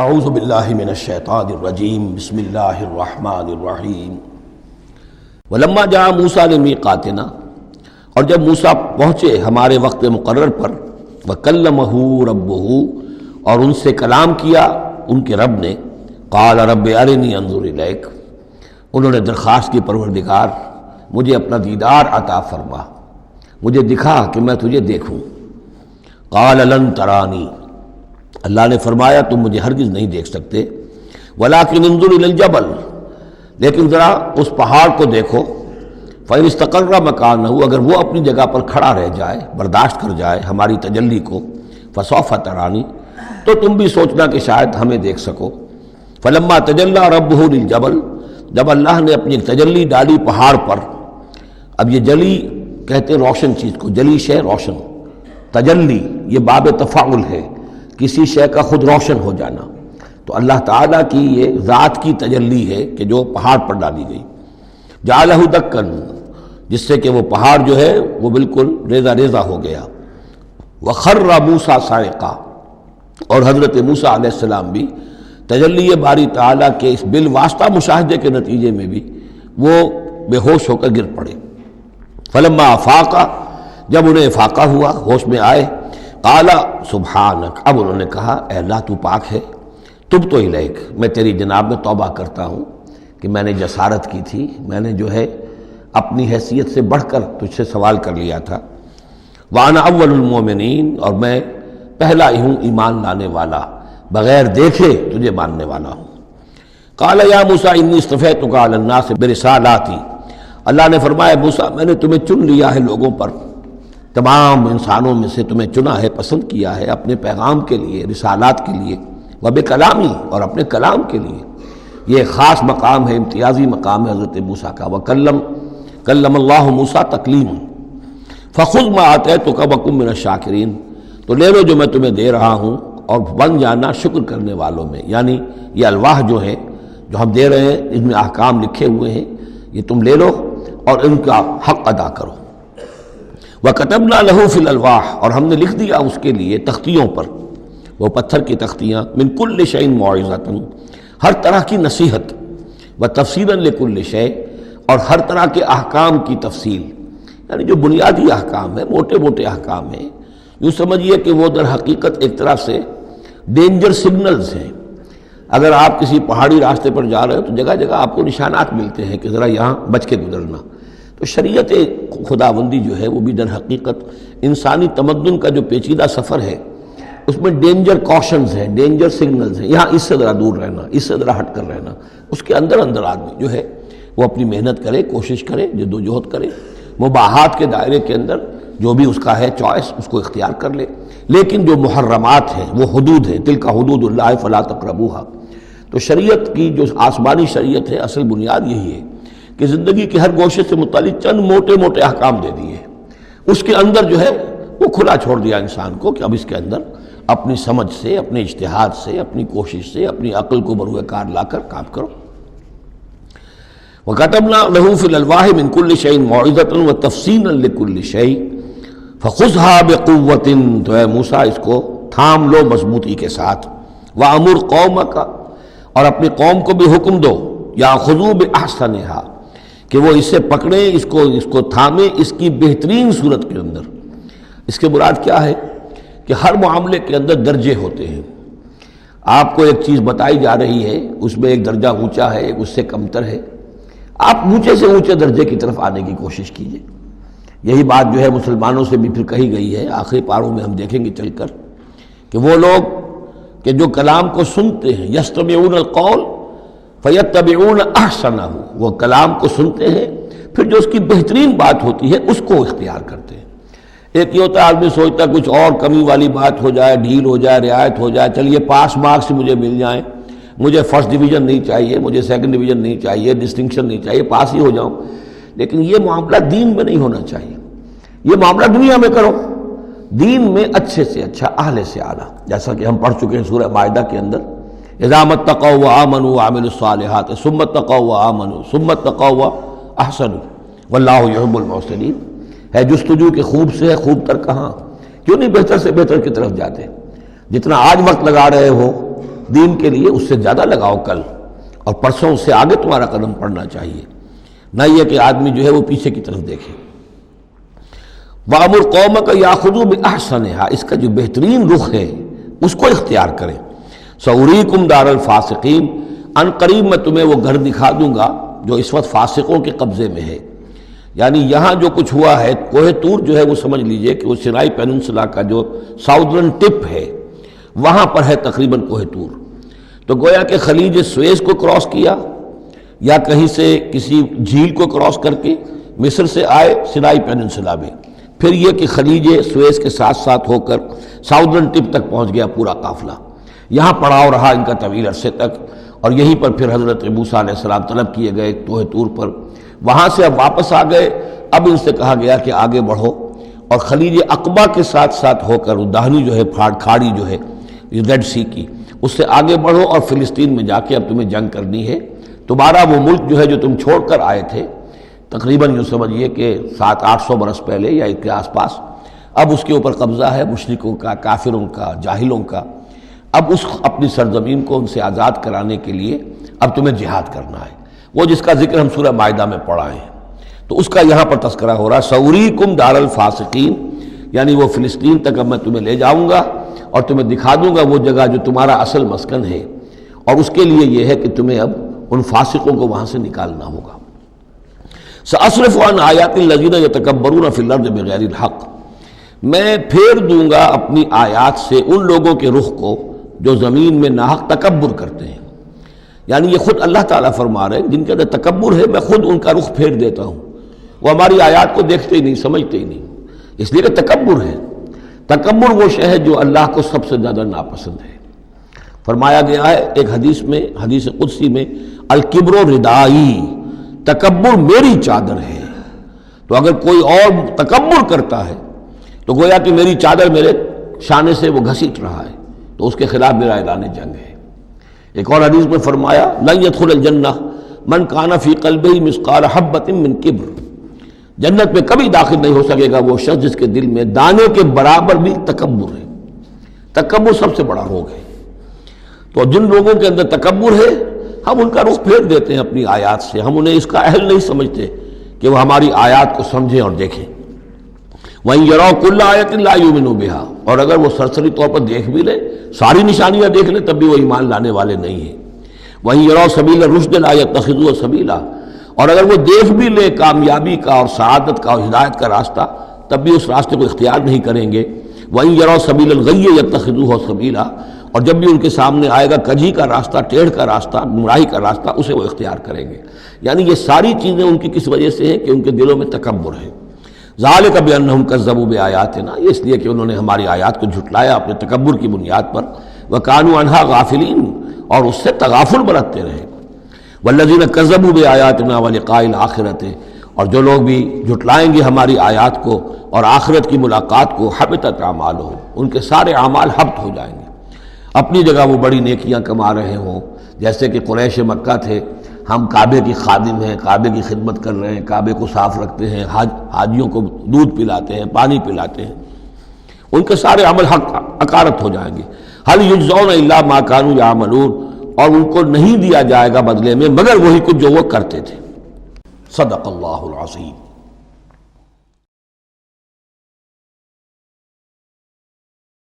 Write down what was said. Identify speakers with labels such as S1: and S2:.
S1: اعوذ باللہ من الشیطان الرجیم بسم اللہ الرحمن الرحیم ولما جاء موسیٰ لمیقاتنا، اور جب موسیٰ پہنچے ہمارے وقت مقرر پر، وکلمہ ربہ، اور ان سے کلام کیا ان کے رب نے، قال رب ارنی انظر الیک، انہوں نے درخواست کی پروردگار مجھے اپنا دیدار عطا فرما، مجھے دکھا کہ میں تجھے دیکھوں۔ قال لن ترانی، اللہ نے فرمایا تم مجھے ہرگز نہیں دیکھ سکتے، ولیکن انظر الی الجبل، لیکن ذرا اس پہاڑ کو دیکھو، فإن استقر مکانہ، اگر وہ اپنی جگہ پر کھڑا رہ جائے، برداشت کر جائے ہماری تجلی کو، فسوف ترانی، تو تم بھی سوچنا کہ شاید ہمیں دیکھ سکو۔ فلما تجلی ربہ للجبل، جب اللہ نے اپنی تجلی ڈالی پہاڑ پر، اب یہ جلی کہتے ہیں روشن چیز کو، جلی شے روشن، تجلی یہ باب تفاعل ہے، کسی شے کا خود روشن ہو جانا، تو اللہ تعالیٰ کی یہ ذات کی تجلی ہے کہ جو پہاڑ پر ڈالی گئی، جعلہ دکن، جس سے کہ وہ پہاڑ جو ہے وہ بالکل ریزہ ریزہ ہو گیا، وخر موسیٰ صاعقا، اور حضرت موسیٰ علیہ السلام بھی تجلی باری تعالیٰ کے اس بالواسطہ مشاہدے کے نتیجے میں بھی وہ بے ہوش ہو کر گر پڑے۔ فلما افاقا، جب انہیں افاقہ ہوا، ہوش میں آئے، قال سبحانک، اب انہوں نے کہا اے اللہ تو پاک ہے، تبت الیک، میں تیری جناب میں توبہ کرتا ہوں کہ میں نے جسارت کی تھی، میں نے جو ہے اپنی حیثیت سے بڑھ کر تجھ سے سوال کر لیا تھا، وانا اول المومنین، اور میں پہلا ہی ہوں ایمان لانے والا، بغیر دیکھے تجھے ماننے والا ہوں۔ قال یا موسیٰ انی اصطفیتک علی الناس برسالاتی، اللہ نے فرمایا موسیٰ میں نے تمہیں چن لیا ہے لوگوں پر، تمام انسانوں میں سے تمہیں چنا ہے، پسند کیا ہے اپنے پیغام کے لیے، رسالات کے لیے، وبکلامی، اور اپنے کلام کے لیے۔ یہ خاص مقام ہے، امتیازی مقام ہے حضرت موسیٰ کا، کلم اللہ موسیٰ تکلیما، فخذ ما آتیتک وکن من الشاکرین، تو لے لو جو میں تمہیں دے رہا ہوں اور بن جانا شکر کرنے والوں میں، یعنی یہ الواح جو ہے جو ہم دے رہے ہیں اس میں احکام لکھے ہوئے ہیں، یہ تم لے لو اور ان کا حق ادا کرو۔ وَكَتَبْنَا لَهُ فِي الْأَلْوَاحِ، اور ہم نے لکھ دیا اس کے لیے تختیوں پر، وہ پتھر کی تختیاں، مِن كُلِّ شَيْءٍ مَوْعِظَةً، ہر طرح کی نصیحت، وَتَفْصِيلًا لِكُلِّ شَيْءٍ، اور ہر طرح کے احکام کی تفصیل، یعنی جو بنیادی احکام ہیں، موٹے موٹے احکام ہیں، یوں سمجھیے کہ وہ در حقیقت ایک طرح سے ڈینجر سگنلز ہیں۔ اگر آپ کسی پہاڑی راستے پر جا رہے ہیں تو جگہ جگہ آپ کو نشانات ملتے ہیں کہ ذرا یہاں بچ کے گزرنا، تو شریعت خداوندی جو ہے وہ بھی در حقیقت انسانی تمدن کا جو پیچیدہ سفر ہے اس میں ڈینجر کوشنز ہیں، ڈینجر سگنلز ہیں، یہاں اس سے ذرا دور رہنا، اس سے ذرا ہٹ کر رہنا، اس کے اندر اندر آدمی جو ہے وہ اپنی محنت کرے، کوشش کرے، جدوجہد کرے، مباحات کے دائرے کے اندر جو بھی اس کا ہے چوائس اس کو اختیار کر لے، لیکن جو محرمات ہیں وہ حدود ہیں، تلک حدود اللہ فلا تقربوہا۔ تو شریعت کی جو آسمانی شریعت ہے اصل بنیاد یہی ہے کہ زندگی کے ہر گوشے سے متعلق چند موٹے موٹے احکام دے دیے، اس کے اندر جو ہے وہ کھلا چھوڑ دیا انسان کو کہ اب اس کے اندر اپنی سمجھ سے، اپنے اجتہاد سے، اپنی کوشش سے، اپنی عقل کو بروئے کار لا کر کام کرو۔ وَكَتَبْنَا لَهُ فِي الْأَلْوَاحِ مِن كُلِّ شَيْءٍ مَوْعِظَةً وَتَفْصِيلًا لِكُلِّ شَيْءٍ فَخُذْهَا بِقُوَّةٍ، تو اے موسیٰ اس کو تھام لو مضبوطی کے ساتھ، وَأَمُرْ قَوْمَكَ، اور اپنی قوم کو بھی حکم دو، يَأْخُذُوا بِأَحْسَنِهَا، کہ وہ اسے پکڑیں، اس کو تھامیں اس کی بہترین صورت کے اندر۔ اس کے مراد کیا ہے کہ ہر معاملے کے اندر درجے ہوتے ہیں، آپ کو ایک چیز بتائی جا رہی ہے، اس میں ایک درجہ اونچا ہے، ایک اس سے کمتر ہے، آپ اونچے سے اونچے درجے کی طرف آنے کی کوشش کیجیے۔ یہی بات جو ہے مسلمانوں سے بھی پھر کہی گئی ہے، آخری پاروں میں ہم دیکھیں گے چل کر کہ وہ لوگ کہ جو کلام کو سنتے ہیں، یستمعون القول فیتبعون احسنہ، وہ کلام کو سنتے ہیں پھر جو اس کی بہترین بات ہوتی ہے اس کو اختیار کرتے ہیں۔ ایک یہ ہوتا ہے آدمی سوچتا ہے کچھ اور کمی والی بات ہو جائے، ڈھیل ہو جائے، رعایت ہو جائے، چلیے پاس مارکس مجھے مل جائیں، مجھے فرسٹ ڈویژن نہیں چاہیے، مجھے سیکنڈ ڈویژن نہیں چاہیے، ڈسٹنکشن نہیں چاہیے، پاس ہی ہو جاؤں۔ لیکن یہ معاملہ دین میں نہیں ہونا چاہیے، یہ معاملہ دنیا میں کرو، دین میں اچھے سے اچھا، اعلی سے اعلیٰ، جیسا کہ ہم پڑھ چکے ہیں سورہ مائدہ کے اندر، اذا اتقوا وآمنوا وعملوا الصالحات ثم اتقوا وآمنوا ثم اتقوا واحسنوا واللہ یحب المحسنین، ہے جستجو کہ خوب سے ہے خوب تر کہاں، کیوں نہیں بہتر سے بہتر کی طرف جاتے؟ جتنا آج وقت لگا رہے ہو دین کے لیے اس سے زیادہ لگاؤ کل، اور پرسوں اس سے آگے تمہارا قدم پڑنا چاہیے، نہ یہ کہ آدمی جو ہے وہ پیچھے کی طرف دیکھے۔ وَأَمُرْ قَوْمَكَ يَأْخُذُوا بِأَحْسَنِهَا، اس کا جو بہترین رخ ہے اس کو اختیار کریں۔ سَأُرِيكُمْ دَارَ الْفَاسِقِينَ، ان قریب میں تمہیں وہ گھر دکھا دوں گا جو اس وقت فاسقوں کے قبضے میں ہے۔ یعنی یہاں جو کچھ ہوا ہے، کوہ طور جو ہے وہ سمجھ لیجئے کہ وہ سینائی پیننسلا کا جو ساؤدرن ٹپ ہے وہاں پر ہے تقریباً کوہ طور۔ تو گویا کہ خلیج سویز کو کراس کیا، یا کہیں سے کسی جھیل کو کراس کر کے مصر سے آئے سینائی پیننسلا میں، پھر یہ کہ خلیج سویز کے ساتھ ساتھ ہو کر ساؤدرن ٹپ تک پہنچ گیا پورا قافلہ۔ یہاں پڑاؤ رہا ان کا طویل عرصے تک، اور یہیں پر پھر حضرت موسیٰ علیہ السلام طلب کیے گئے کوہ طور پر۔ وہاں سے اب واپس آ گئے، اب ان سے کہا گیا کہ آگے بڑھو، اور خلیج عقبہ کے ساتھ ساتھ ہو کر داہنی جو ہے کھاڑی جو ہے ریڈ سی کی، اس سے آگے بڑھو اور فلسطین میں جا کے اب تمہیں جنگ کرنی ہے۔ تمہارا وہ ملک جو ہے جو تم چھوڑ کر آئے تھے تقریباً یوں سمجھیے کہ 700-800 برس پہلے یا اس کے آس پاس، اب اس کے اوپر قبضہ ہے مشرکوں کا، کافروں کا، جاہلوں کا۔ اب اس اپنی سرزمین کو ان سے آزاد کرانے کے لیے اب تمہیں جہاد کرنا ہے، وہ جس کا ذکر ہم سورہ مائدہ میں پڑھا ہے، تو اس کا یہاں پر تذکرہ ہو رہا ہے۔ سَأُرِيكُمْ دَارَ الْفَاسِقِينَ، یعنی وہ فلسطین تک اب میں تمہیں لے جاؤں گا اور تمہیں دکھا دوں گا وہ جگہ جو تمہارا اصل مسکن ہے، اور اس کے لیے یہ ہے کہ تمہیں اب ان فاسقوں کو وہاں سے نکالنا ہوگا۔ سَأَصْرِفُ عَنْ آيَاتِ الَّذِينَ يَتَكَبَّرُونَ فِي الْأَرْضِ بِغَيْرِ الْحَقِّ، میں پھیر دوں گا اپنی آیات سے ان لوگوں کے رخ کو جو زمین میں ناحق تکبر کرتے ہیں۔ یعنی یہ خود اللہ تعالیٰ فرما رہے ہیں جن کے اندر تکبر ہے میں خود ان کا رخ پھیر دیتا ہوں، وہ ہماری آیات کو دیکھتے ہی نہیں، سمجھتے ہی نہیں، اس لیے کہ تکبر ہے۔ تکبر وہ شے ہے جو اللہ کو سب سے زیادہ ناپسند ہے۔ فرمایا گیا ہے ایک حدیث میں، حدیث قدسی میں، الکبر ردائی، تکبر میری چادر ہے۔ تو اگر کوئی اور تکبر کرتا ہے تو گویا کہ میری چادر میرے شانے سے وہ گھسیٹ رہا ہے، تو اس کے خلاف میرا اعلان جنگ ہے۔ ایک اور حدیث میں فرمایا لن يدخل الجنہ من کان فی قلبہ مثقال حبۃ من کبر، جنت میں کبھی داخل نہیں ہو سکے گا وہ شخص جس کے دل میں دانے کے برابر بھی تکبر ہے۔ تکبر سب سے بڑا روگ ہے۔ تو جن لوگوں کے اندر تکبر ہے ہم ان کا رخ پھیر دیتے ہیں اپنی آیات سے، ہم انہیں اس کا اہل نہیں سمجھتے کہ وہ ہماری آیات کو سمجھیں اور دیکھیں۔ وَإِن يَرَوْا كُلَّ آيَةٍ لَا يُؤْمِنُوا بِهَا، اور اگر وہ سرسری طور پر دیکھ بھی لیں، ساری نشانیاں دیکھ لیں، تب بھی وہ ایمان لانے والے نہیں ہیں۔ وَإِن يَرَوْا سَبِيلَ الرُّشْدِ لَا يَتَّخِذُوهُ سَبِيلًا، اور اگر وہ دیکھ بھی لیں کامیابی کا اور سعادت کا اور ہدایت کا راستہ، تب بھی اس راستے کو اختیار نہیں کریں گے۔ وَإِن يَرَوْا سَبِيلَ الْغَيِّ يَتَّخِذُوهُ سَبِيلًا، اور جب بھی ان کے سامنے آئے گا کجی کا راستہ، ٹیڑھ کا راستہ، گمراہی کا راستہ، اسے وہ اختیار کریں گے۔ یعنی یہ ساری چیزیں ان کی کس وجہ سے ہیں کہ ان کے دلوں میں تکبر ہے۔ ذالک بانہم کذبوا بآیاتنا، یہ اس لیے کہ انہوں نے ہماری آیات کو جھٹلایا اپنے تکبر کی بنیاد پر، وکانوا عنہا غافلین، اور اس سے تغافل برتتے رہے۔ والذین کذبوا بآیاتنا ولقاء الآخرۃ، اور جو لوگ بھی جھٹلائیں گے ہماری آیات کو اور آخرت کی ملاقات کو، حبطت اعمالہم، ان کے سارے اعمال حبط ہو جائیں گے۔ اپنی جگہ وہ بڑی نیکیاں کما رہے ہوں، جیسے کہ قریش مکہ تھے، ہم کعبے کی خادم ہیں، کعبے کی خدمت کر رہے ہیں، کعبے کو صاف رکھتے ہیں، حاجیوں کو دودھ پلاتے ہیں، پانی پلاتے ہیں، ان کے سارے عمل حقارت ہو جائیں گے۔ هل یجزون الا ما كانوا یعملون، اور ان کو نہیں دیا جائے گا بدلے میں مگر وہی کچھ جو وہ کرتے تھے۔ صدق اللہ العظیم۔